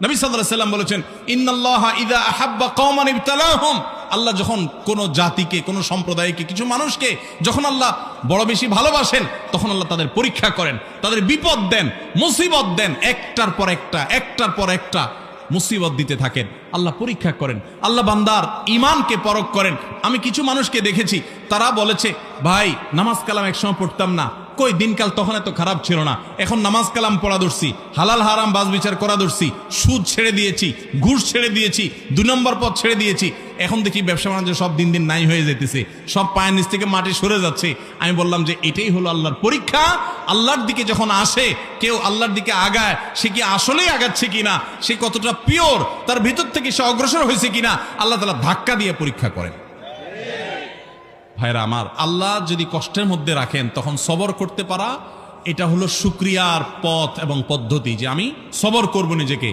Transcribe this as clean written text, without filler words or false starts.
নবী সাল্লাল্লাহু আলাইহি ওয়াসাল্লাম বলেছেন, ইন্নাল্লাহা ইযা আহাব্বা কওমান ইবতালাহুম, আল্লাহ যখন কোন জাতিকে, কোন সম্প্রদায়কে, কিছু মানুষকে যখন আল্লাহ বড় বেশি ভালোবাসেন, তখন আল্লাহ তাদের পরীক্ষা করেন, তাদের বিপদ দেন, মুসিবত দেন, একটার পর একটা মুসিবত দিতে থাকেন, আল্লাহ পরীক্ষা করেন, আল্লাহ বান্দার ঈমানকে পরখ করেন। আমি কিছু মানুষকে দেখেছি, তারা বলেছে, ভাই নামাজ কালাম একসময় পড়তাম না, কই দিনকাল তখন এত খারাপ ছিল না, এখন নামাজ কালাম পড়া ধরছি, হালাল হারাম বাজ বিচার করা ধরছি, সুদ ছেড়ে দিয়েছি, ঘুষ ছেড়ে দিয়েছি, 2 নম্বর পথ ছেড়ে দিয়েছি, এখন দেখি ব্যবসা বাণিজ্য সব দিন দিন নাই হয়ে যেতেছে, সব পায়ের নিচ থেকে মাটি সরে যাচ্ছে। আমি বললাম যে এটাই হলো আল্লাহর পরীক্ষা। আল্লাহর দিকে যখন আসে কেউ, আল্লাহর দিকে আগায়, সে কি আসলেই আগাচ্ছে কিনা, সে কতটা পিওর, তার ভিতর থেকে সে অগ্রসর হয়েছে কিনা, আল্লাহ তাআলা ধাক্কা দিয়ে পরীক্ষা করেন। ভাইরা আমার, আল্লাহ যদি কষ্টের মধ্যে রাখেন তখন সবর করতে পারা, এটা হলো শুকরিয়ার পথ এবং পদ্ধতি, যে আমি সবর করব নিজেকে।